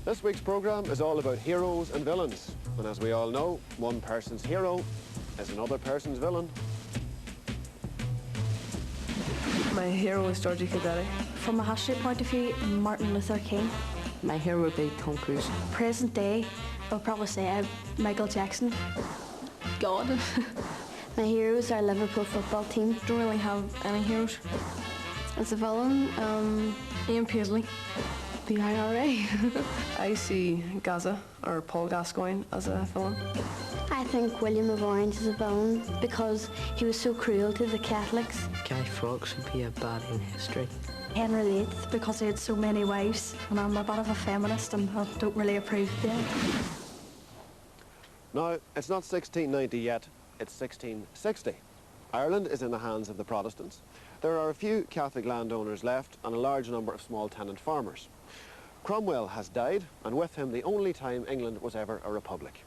This week's programme is all about heroes and villains. And as we all know, one person's hero is another person's villain. My hero is Georgie Derry. From a history point of view, Martin Luther King. My hero would be Tom Cruise. Present day, I would probably say Michael Jackson. God. My heroes are Liverpool football team. Don't really have any heroes. As a villain, Ian Paisley. the IRA. I see Gaza, or Paul Gascoigne, as a villain. I think William of Orange is a villain because he was so cruel to the Catholics. Guy Fawkes would be a bad in history. Henry VIII because he had so many wives, and I'm a bit of a feminist and I don't really approve of that. Now, it's not 1690 yet, it's 1660. Ireland is in the hands of the Protestants. There are a few Catholic landowners left and a large number of small tenant farmers. Cromwell has died, and with him the only time England was ever a republic.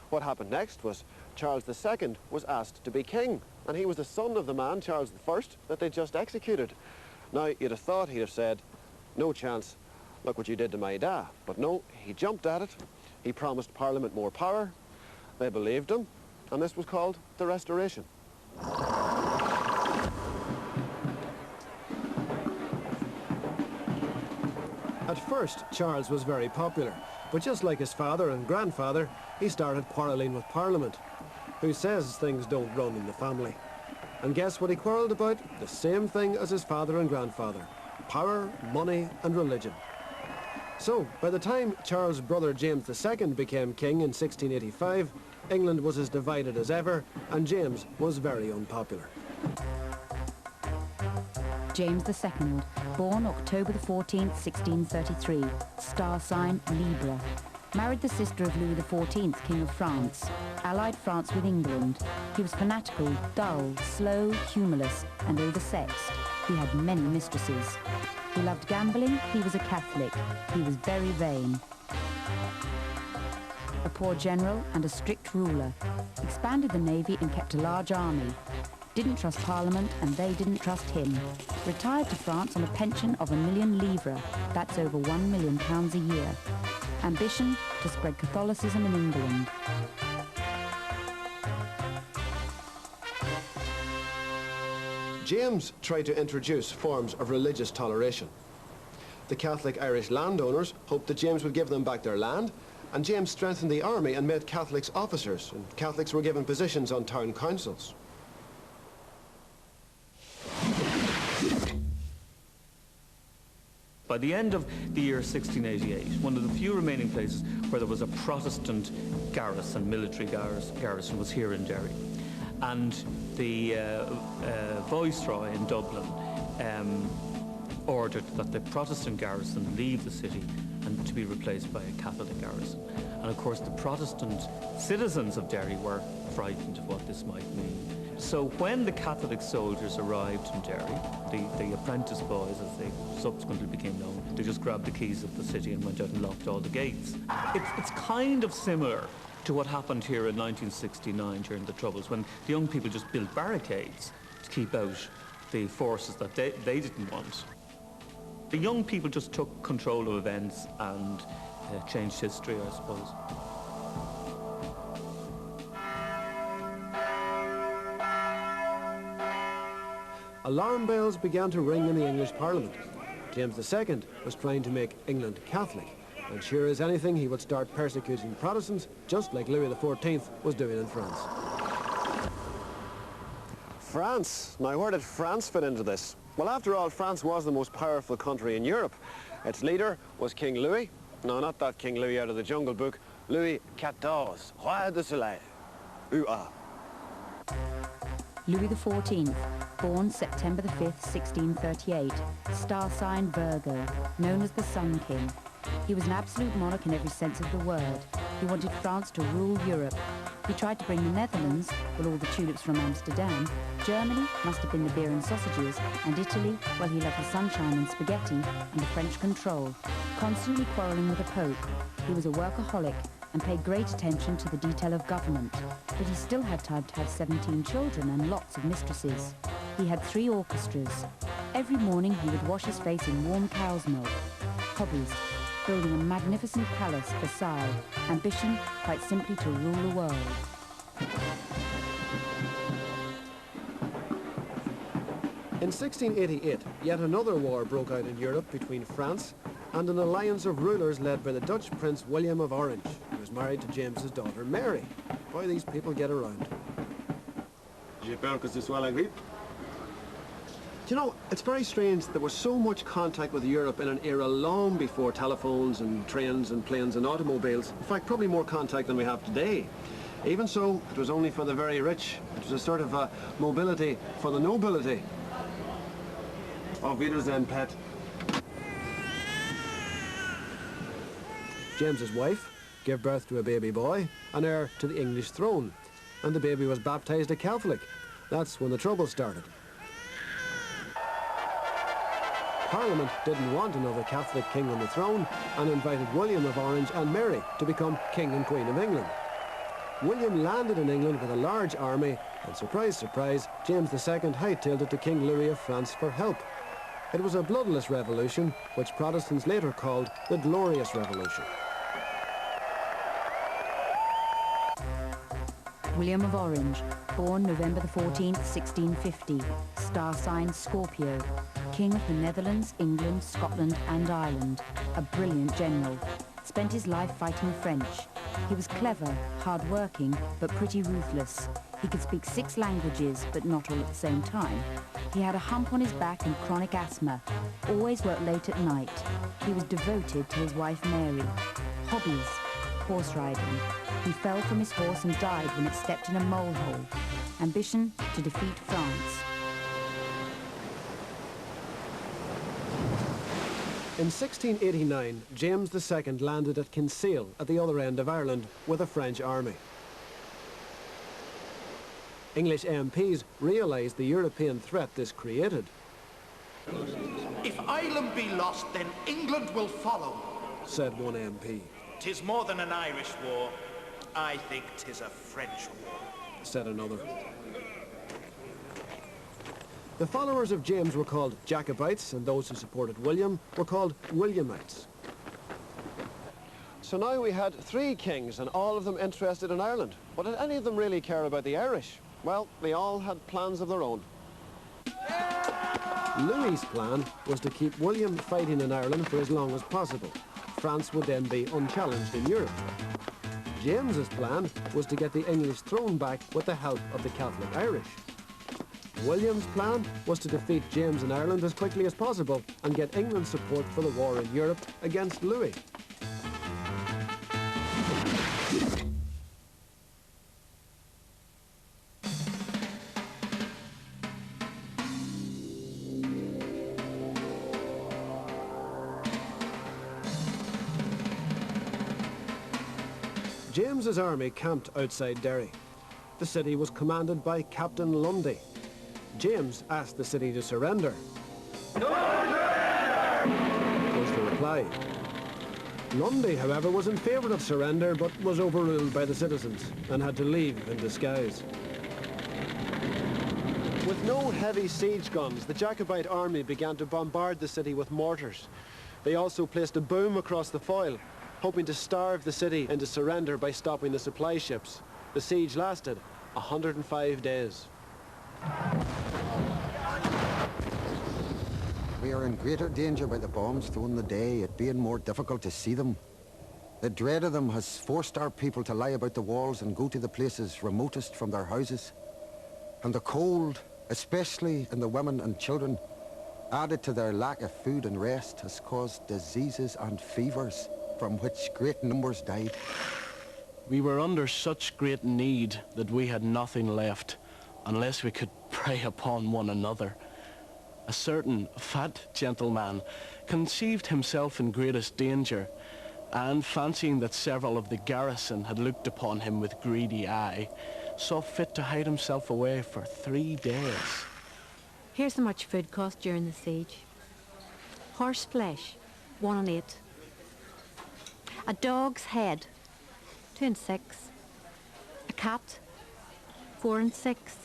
What happened next was Charles II was asked to be king, and he was the son of the man, Charles I, that they just executed. Now, you'd have thought he'd have said, no chance, look what you did to my dad. But no, he jumped at it. He promised Parliament more power. They believed him, and this was called the Restoration. At first, Charles was very popular, but just like his father and grandfather, he started quarrelling with Parliament, who says things don't run in the family. And guess what he quarrelled about? The same thing as his father and grandfather: power, money and religion. So, by the time Charles' brother James II became king in 1685, England was as divided as ever, and James was very unpopular. James II, born October the 14th, 1633, star sign Libra. Married the sister of Louis XIV, King of France. Allied France with England. He was fanatical, dull, slow, humourless and oversexed. He had many mistresses. He loved gambling. He was a Catholic. He was very vain. A poor general and a strict ruler. Expanded the navy and kept a large army. Didn't trust Parliament and they didn't trust him. Retired to France on a pension of £1 million livres. That's over £1 million a year. Ambition to spread Catholicism in England. James tried to introduce forms of religious toleration. The Catholic Irish landowners hoped that James would give them back their land, and James strengthened the army and made Catholics officers, and Catholics were given positions on town councils. By the end of the year 1688, one of the few remaining places where there was a Protestant garrison, military garrison, was here in Derry. And the Viceroy in Dublin ordered that the Protestant garrison leave the city and to be replaced by a Catholic garrison. And of course the Protestant citizens of Derry were frightened of what this might mean. So when the Catholic soldiers arrived in Derry, the apprentice boys, as they subsequently became known, they just grabbed the keys of the city and went out and locked all the gates. It's kind of similar to what happened here in 1969 during the Troubles, when the young people just built barricades to keep out the forces that they didn't want. The young people just took control of events and changed history, I suppose. Alarm bells began to ring in the English Parliament. James II was trying to make England Catholic, and sure as anything he would start persecuting Protestants, just like Louis XIV was doing in France. France. Now, where did France fit into this? Well, after all, France was the most powerful country in Europe. Its leader was King Louis. No, not that King Louis out of the Jungle Book. Louis XIV, Roi du Soleil. Ooh-ah. Louis XIV, born September the 5th, 1638, star sign Virgo, known as the Sun King. He was an absolute monarch in every sense of the word. He wanted France to rule Europe. He tried to bring the Netherlands, well, all the tulips from Amsterdam. Germany must have been the beer and sausages, and Italy, well, he loved the sunshine and spaghetti, and the French control. Constantly quarrelling with the Pope. He was a workaholic and paid great attention to the detail of government. But he still had time to have 17 children and lots of mistresses. He had 3 orchestras. Every morning he would wash his face in warm cow's milk. Hobbies: building a magnificent palace, Versailles, ambition quite simply to rule the world. In 1688, yet another war broke out in Europe between France and an alliance of rulers led by the Dutch Prince William of Orange, who was married to James's daughter Mary. Boy, these people get around. J'ai peur que ce soit la grippe. You know, it's very strange that there was so much contact with Europe in an era long before telephones and trains and planes and automobiles. In fact, probably more contact than we have today. Even so, it was only for the very rich. It was a sort of mobility for the nobility. Auf Wiedersehen, Pat. James's wife gave birth to a baby boy, an heir to the English throne, and the baby was baptised a Catholic. That's when the trouble started. Parliament didn't want another Catholic king on the throne and invited William of Orange and Mary to become King and Queen of England. William landed in England with a large army, and surprise, surprise, James II hightailed it to King Louis of France for help. It was a bloodless revolution, which Protestants later called the Glorious Revolution. William of Orange, born November the 14th, 1650, star sign Scorpio, King of the Netherlands, England, Scotland and Ireland, a brilliant general, spent his life fighting French. He was clever, hard-working, but pretty ruthless. He could speak 6 languages, but not all at the same time. He had a hump on his back and chronic asthma, always worked late at night. He was devoted to his wife Mary. Hobbies, horse riding. He fell from his horse and died when it stepped in a molehole. Ambition to defeat France. In 1689, James II landed at Kinsale at the other end of Ireland with a French army. English MPs realised the European threat this created. If Ireland be lost, then England will follow, said one MP. "'Tis more than an Irish war. I think 'tis a French war," said another. The followers of James were called Jacobites, and those who supported William were called Williamites. So now we had 3 kings, and all of them interested in Ireland. But did any of them really care about the Irish? Well, they all had plans of their own. Louis's plan was to keep William fighting in Ireland for as long as possible. France would then be unchallenged in Europe. James's plan was to get the English throne back with the help of the Catholic Irish. William's plan was to defeat James in Ireland as quickly as possible and get England's support for the war in Europe against Louis. James's army camped outside Derry. The city was commanded by Captain Lundy. James asked the city to surrender. No surrender! Was the reply. Lundy, however, was in favour of surrender, but was overruled by the citizens and had to leave in disguise. With no heavy siege guns, the Jacobite army began to bombard the city with mortars. They also placed a boom across the foyle, hoping to starve the city into surrender by stopping the supply ships. The siege lasted 105 days. We are in greater danger by the bombs thrown the day, it being more difficult to see them. The dread of them has forced our people to lie about the walls and go to the places remotest from their houses. And the cold, especially in the women and children, added to their lack of food and rest, has caused diseases and fevers, from which great numbers died. We were under such great need that we had nothing left, unless we could prey upon one another. A certain fat gentleman conceived himself in greatest danger, and fancying that several of the garrison had looked upon him with greedy eye, saw fit to hide himself away for 3 days. Here's how much food cost during the siege. Horse flesh, 1 and 8. A dog's head, 2 and 6. A cat, 4 and 6.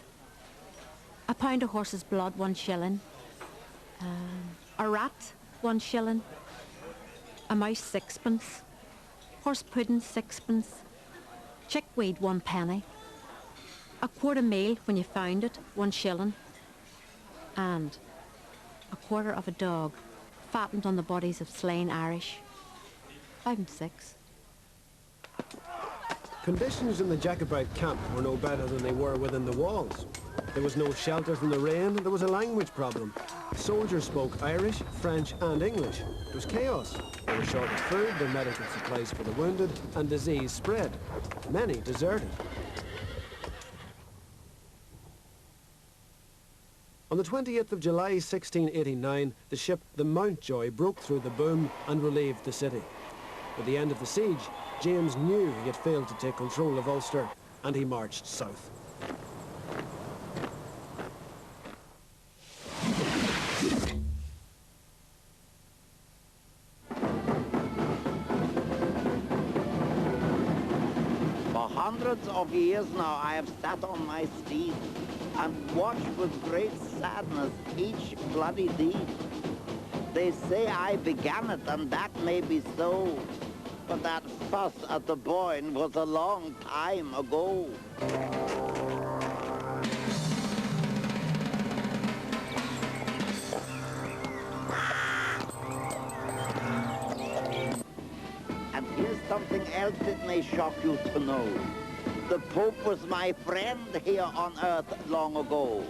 A pound of horse's blood, 1 shilling. A rat, 1 shilling. A mouse 6pence. Horse pudding 6pence. Chickweed 1 penny. A quart of meal when you found it, 1 shilling. And a quarter of a dog fattened on the bodies of slain Irish, 5 and 6. Conditions in the Jacobite camp were no better than they were within the walls. There was no shelter from the rain, and there was a language problem. Soldiers spoke Irish, French and English. It was chaos. They were short of food, their medical supplies for the wounded, and disease spread. Many deserted. On the 28th of July 1689, the ship the Mountjoy broke through the boom and relieved the city. At the end of the siege, James knew he had failed to take control of Ulster, and he marched south. For hundreds of years now I have sat on my steed and watched with great sadness each bloody deed. They say I began it, and that may be so, but that fuss at the Boyne was a long time ago. And here's something else it may shock you to know. The Pope was my friend here on earth long ago.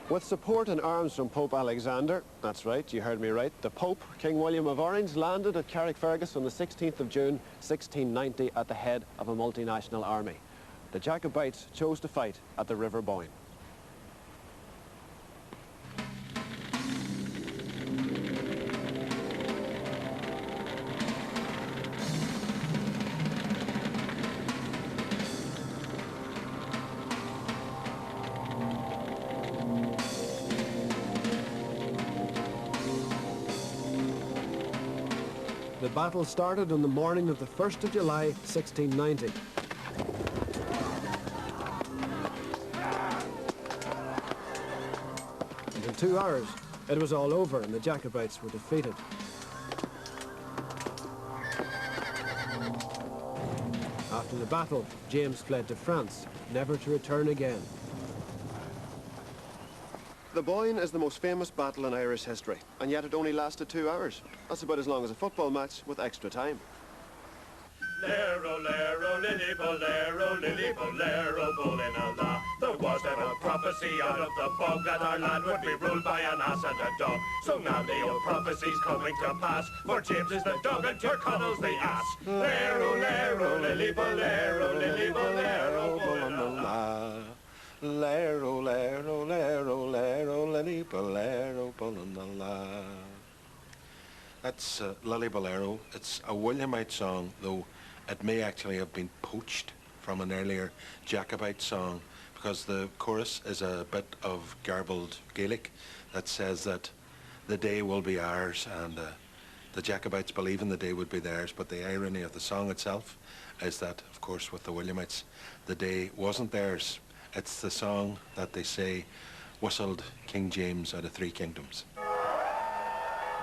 With support and arms from Pope Alexander, that's right, you heard me right, the Pope, King William of Orange, landed at Carrickfergus on the 16th of June 1690 at the head of a multinational army. The Jacobites chose to fight at the River Boyne. The battle started on the morning of the 1st of July, 1690. And in 2 hours, it was all over and the Jacobites were defeated. After the battle, James fled to France, never to return again. The Boyne is the most famous battle in Irish history, and yet it only lasted 2 hours. That's about as long as a football match with extra time. Lero, lero, lily, bolero, lily, bolero, bowling-a-la. There was then a prophecy out of the bog that our land would be ruled by an ass and a dog. So now the old prophecy's coming to pass, for James is the dog and Tyrconnell's the ass. Lero, lero, lily, bolero, lily, bolero, bowling-a-la. Lero, lero, lero, lero, lily, bolero, bowling-a-la. That's Lily Bolero. It's a Williamite song, though it may actually have been poached from an earlier Jacobite song, because the chorus is a bit of garbled Gaelic that says that the day will be ours, and the Jacobites believing the day would be theirs, but the irony of the song itself is that, of course, with the Williamites, the day wasn't theirs. It's the song that they say whistled King James out of 3 kingdoms.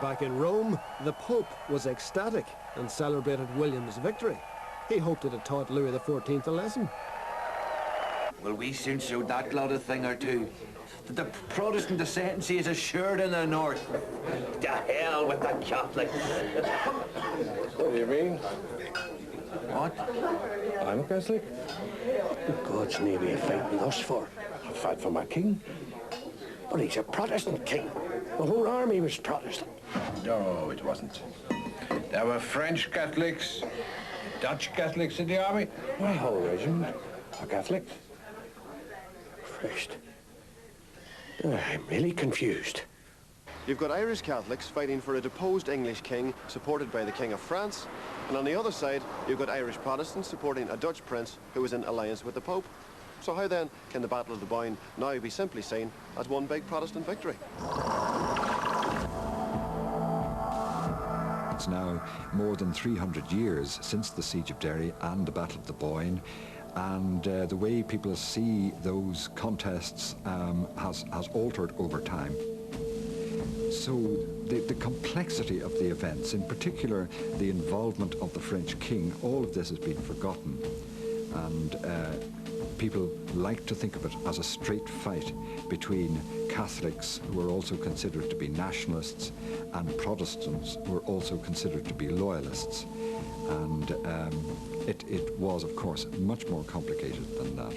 Back in Rome, the Pope was ecstatic and celebrated William's victory. He hoped it had taught Louis XIV a lesson. Well, we soon showed that lot a thing or two. That the Protestant ascendancy is assured in the north. To hell with the Catholics. What do you mean? What? I'm a Catholic. What God's name are you fighting us for? I fight for my king. But he's a Protestant king. The whole army was Protestant. No, it wasn't. There were French Catholics, Dutch Catholics in the army. My whole regiment are Catholics. Christ. I'm really confused. You've got Irish Catholics fighting for a deposed English king supported by the King of France, and on the other side, you've got Irish Protestants supporting a Dutch prince who was in alliance with the Pope. So how then can the Battle of the Boyne now be simply seen as one big Protestant victory? It's now more than 300 years since the Siege of Derry and the Battle of the Boyne, and the way people see those contests has altered over time. So the complexity of the events, in particular the involvement of the French king, all of this has been forgotten. And people like to think of it as a straight fight between Catholics, who are also considered to be nationalists, and Protestants, who are also considered to be loyalists. And it was, of course, much more complicated than that.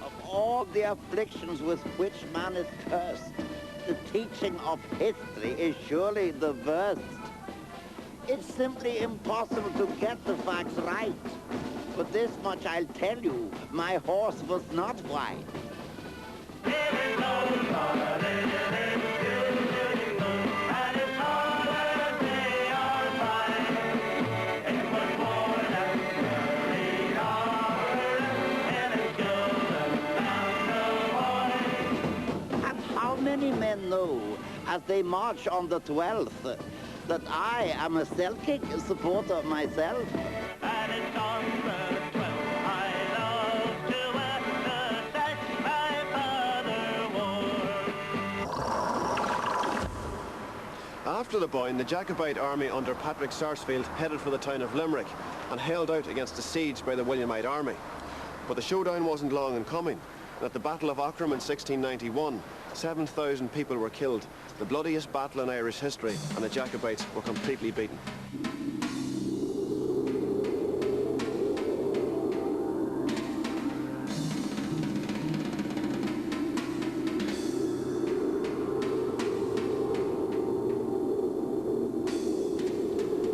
Of all the afflictions with which man is cursed, the teaching of history is surely the worst. It's simply impossible to get the facts right. But this much I'll tell you, my horse was not white. And how many men know, as they march on the 12th, that I am a Celtic supporter myself? And it's on the 12th I love to wear the sash my father wore. After the Boyne, the Jacobite army under Patrick Sarsfield headed for the town of Limerick and held out against a siege by the Williamite army. But the showdown wasn't long in coming. And at the Battle of Aughrim in 1691, 7,000 people were killed, the bloodiest battle in Irish history, and the Jacobites were completely beaten.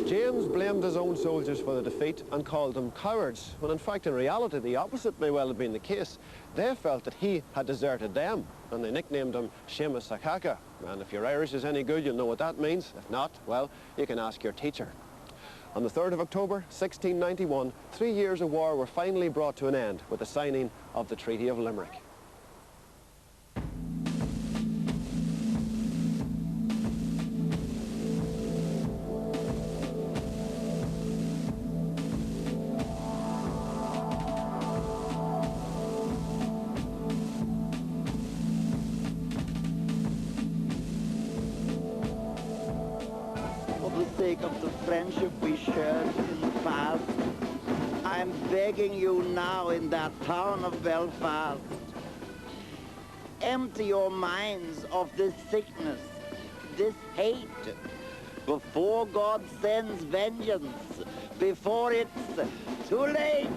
James blamed his own soldiers for the defeat and called them cowards, when in fact in reality the opposite may well have been the case. They felt that he had deserted them, and they nicknamed him Seamus Sakaka. And if your Irish is any good, you'll know what that means. If not, well, you can ask your teacher. On the 3rd of October 1691, 3 years of war were finally brought to an end with the signing of the Treaty of Limerick. For the sake of the friendship we shared in the past, I'm begging you now in that town of Belfast, empty your minds of this sickness, this hate, before God sends vengeance, before it's too late.